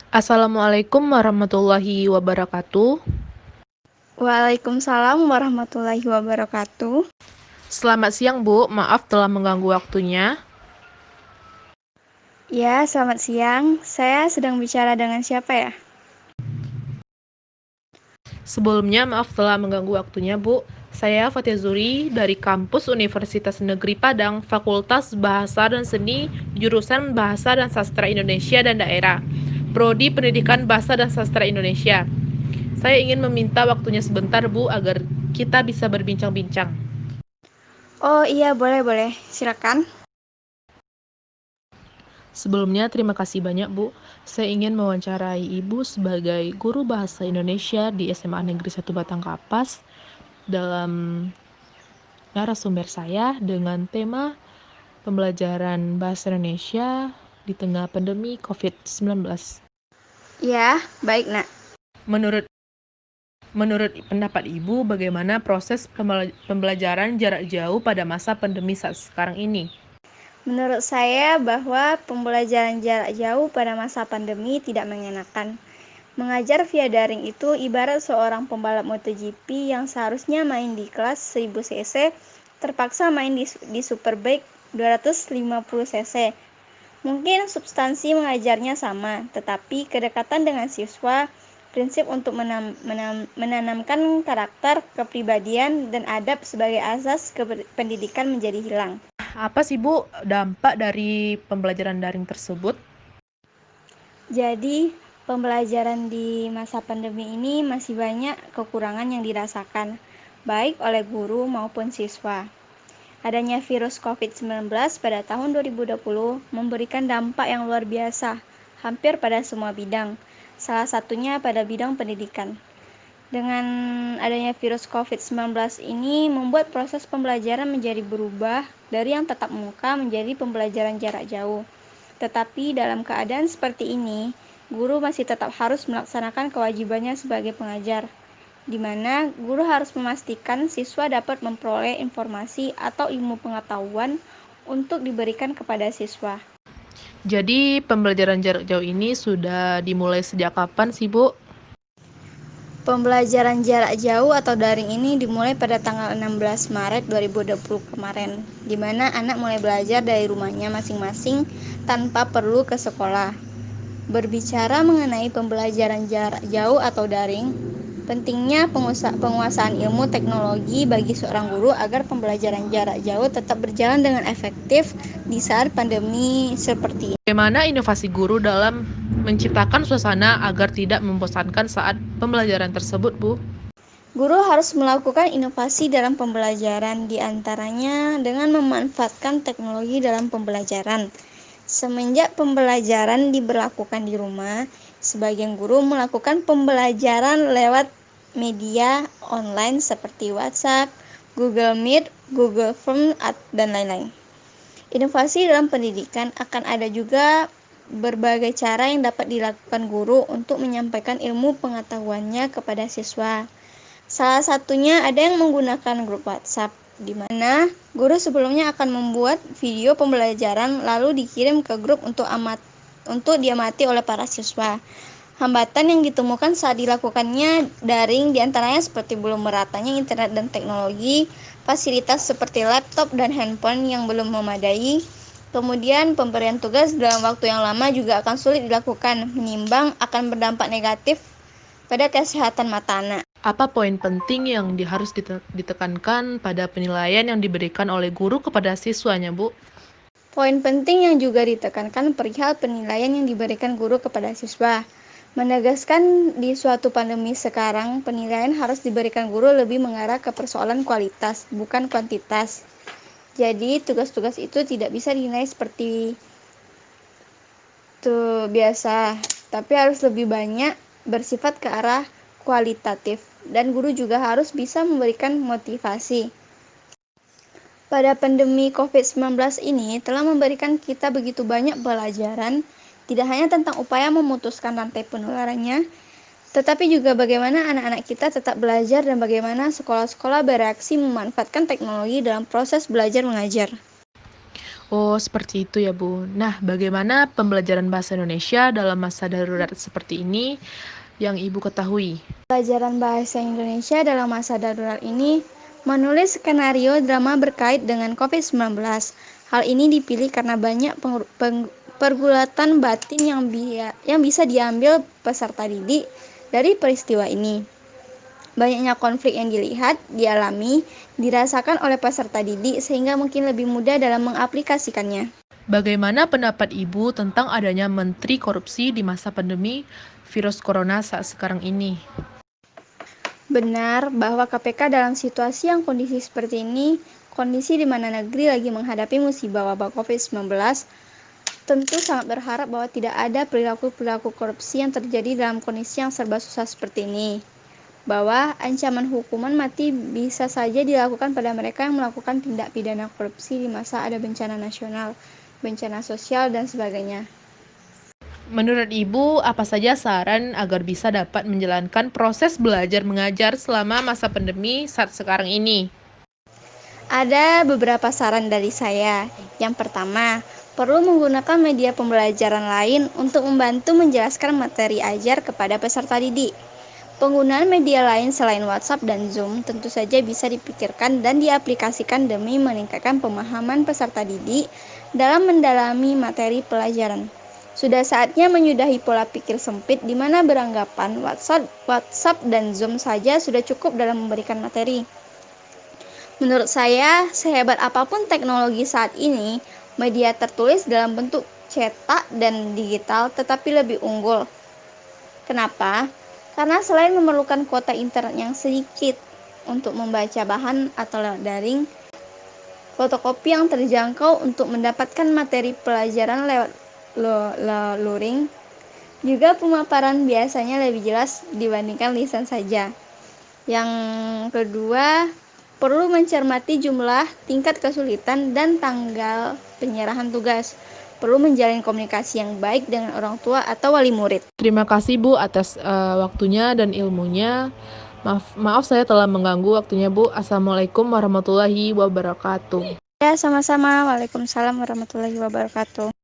Assalamualaikum warahmatullahi wabarakatuh. Waalaikumsalam warahmatullahi wabarakatuh. Selamat siang, Bu. Maaf telah mengganggu waktunya. Ya, selamat siang. Saya sedang bicara dengan siapa ya? Sebelumnya, maaf telah mengganggu waktunya, Bu. Saya Fatia Zuri dari kampus Universitas Negeri Padang, Fakultas Bahasa dan Seni, jurusan Bahasa dan Sastra Indonesia dan Daerah, Prodi Pendidikan Bahasa dan Sastra Indonesia. Saya ingin meminta waktunya sebentar, Bu, agar kita bisa berbincang-bincang. Oh iya, boleh. Silakan. Sebelumnya, terima kasih banyak, Bu. Saya ingin mewawancarai Ibu sebagai guru bahasa Indonesia di SMA Negeri 1 Batang Kapas dalam narasumber saya dengan tema pembelajaran bahasa Indonesia di tengah pandemi COVID-19. Ya, baik, Nak. Menurut pendapat Ibu, bagaimana proses pembelajaran jarak jauh pada masa pandemi saat sekarang ini? Menurut saya bahwa pembelajaran jarak jauh pada masa pandemi tidak mengenakan. Mengajar via daring itu ibarat seorang pembalap MotoGP yang seharusnya main di kelas 1000 cc, terpaksa main di Superbike 250 cc. Mungkin substansi mengajarnya sama, tetapi kedekatan dengan siswa, prinsip untuk menanamkan karakter, kepribadian, dan adab sebagai asas pendidikan menjadi hilang. Apa sih, Bu, dampak dari pembelajaran daring tersebut? Jadi, pembelajaran di masa pandemi ini masih banyak kekurangan yang dirasakan, baik oleh guru maupun siswa. Adanya virus COVID-19 pada tahun 2020 memberikan dampak yang luar biasa, hampir pada semua bidang, salah satunya pada bidang pendidikan. Dengan adanya virus COVID-19 ini membuat proses pembelajaran menjadi berubah dari yang tatap muka menjadi pembelajaran jarak jauh. Tetapi dalam keadaan seperti ini, guru masih tetap harus melaksanakan kewajibannya sebagai pengajar, di mana guru harus memastikan siswa dapat memperoleh informasi atau ilmu pengetahuan untuk diberikan kepada siswa. Jadi, pembelajaran jarak jauh ini sudah dimulai sejak kapan sih, Bu? Pembelajaran jarak jauh atau daring ini dimulai pada tanggal 16 Maret 2020 kemarin, di mana anak mulai belajar dari rumahnya masing-masing tanpa perlu ke sekolah. Berbicara mengenai pembelajaran jarak jauh atau daring, pentingnya penguasaan ilmu teknologi bagi seorang guru agar pembelajaran jarak jauh tetap berjalan dengan efektif di saat pandemi seperti ini. Bagaimana inovasi guru dalam menciptakan suasana agar tidak membosankan saat pembelajaran tersebut, Bu? Guru harus melakukan inovasi dalam pembelajaran, di antaranya dengan memanfaatkan teknologi dalam pembelajaran. Semenjak pembelajaran diberlakukan di rumah, sebagian guru melakukan pembelajaran lewat media online seperti WhatsApp, Google Meet, Google Form, dan lain-lain. Inovasi dalam pendidikan akan ada juga berbagai cara yang dapat dilakukan guru untuk menyampaikan ilmu pengetahuannya kepada siswa. Salah satunya ada yang menggunakan grup WhatsApp, di mana guru sebelumnya akan membuat video pembelajaran lalu dikirim ke grup untuk diamati oleh para siswa. Hambatan yang ditemukan saat dilakukannya daring diantaranya seperti belum meratanya internet dan teknologi, fasilitas seperti laptop dan handphone yang belum memadai, kemudian pemberian tugas dalam waktu yang lama juga akan sulit dilakukan, menimbang akan berdampak negatif pada kesehatan mata anak. Apa poin penting yang harus ditekankan pada penilaian yang diberikan oleh guru kepada siswanya, Bu? Poin penting yang juga ditekankan perihal penilaian yang diberikan guru kepada siswa. Menegaskan di suatu pandemi sekarang, penilaian harus diberikan guru lebih mengarah ke persoalan kualitas, bukan kuantitas. Jadi, tugas-tugas itu tidak bisa dinilai seperti itu biasa, tapi harus lebih banyak bersifat ke arah kualitatif. Dan guru juga harus bisa memberikan motivasi. Pada pandemi COVID-19 ini telah memberikan kita begitu banyak pelajaran, tidak hanya tentang upaya memutuskan rantai penularannya, tetapi juga bagaimana anak-anak kita tetap belajar dan bagaimana sekolah-sekolah bereaksi memanfaatkan teknologi dalam proses belajar mengajar. Oh, seperti itu ya, Bu. Nah, bagaimana pembelajaran bahasa Indonesia dalam masa darurat seperti ini yang Ibu ketahui? Pelajaran bahasa Indonesia dalam masa darurat ini menulis skenario drama berkait dengan COVID-19. Hal ini dipilih karena banyak pergulatan batin yang bisa diambil peserta didik dari peristiwa ini. Banyaknya konflik yang dilihat, dialami, dirasakan oleh peserta didik sehingga mungkin lebih mudah dalam mengaplikasikannya. Bagaimana pendapat Ibu tentang adanya menteri korupsi di masa pandemi virus corona saat sekarang ini? Benar bahwa KPK dalam situasi yang kondisi seperti ini, kondisi di mana negeri lagi menghadapi musibah wabah COVID-19, tentu sangat berharap bahwa tidak ada perilaku-perilaku korupsi yang terjadi dalam kondisi yang serba susah seperti ini. Bahwa ancaman hukuman mati bisa saja dilakukan pada mereka yang melakukan tindak pidana korupsi di masa ada bencana nasional, bencana sosial, dan sebagainya. Menurut Ibu, apa saja saran agar bisa dapat menjalankan proses belajar mengajar selama masa pandemi saat sekarang ini? Ada beberapa saran dari saya. Yang pertama, perlu menggunakan media pembelajaran lain untuk membantu menjelaskan materi ajar kepada peserta didik. Penggunaan media lain selain WhatsApp dan Zoom tentu saja bisa dipikirkan dan diaplikasikan demi meningkatkan pemahaman peserta didik dalam mendalami materi pelajaran. Sudah saatnya menyudahi pola pikir sempit di mana beranggapan WhatsApp dan Zoom saja sudah cukup dalam memberikan materi. Menurut saya, sehebat apapun teknologi saat ini, media tertulis dalam bentuk cetak dan digital tetapi lebih unggul. Kenapa? Karena selain memerlukan kuota internet yang sedikit untuk membaca bahan atau lewat daring, fotokopi yang terjangkau untuk mendapatkan materi pelajaran lewat luring, juga pemaparan biasanya lebih jelas dibandingkan lisan saja. Yang kedua, perlu mencermati jumlah, tingkat kesulitan, dan tanggal penyerahan tugas. Perlu menjalin komunikasi yang baik dengan orang tua atau wali murid. Terima kasih Bu atas waktunya dan ilmunya. Maaf saya telah mengganggu waktunya Bu. Assalamualaikum warahmatullahi wabarakatuh. Ya, sama-sama. Waalaikumsalam warahmatullahi wabarakatuh.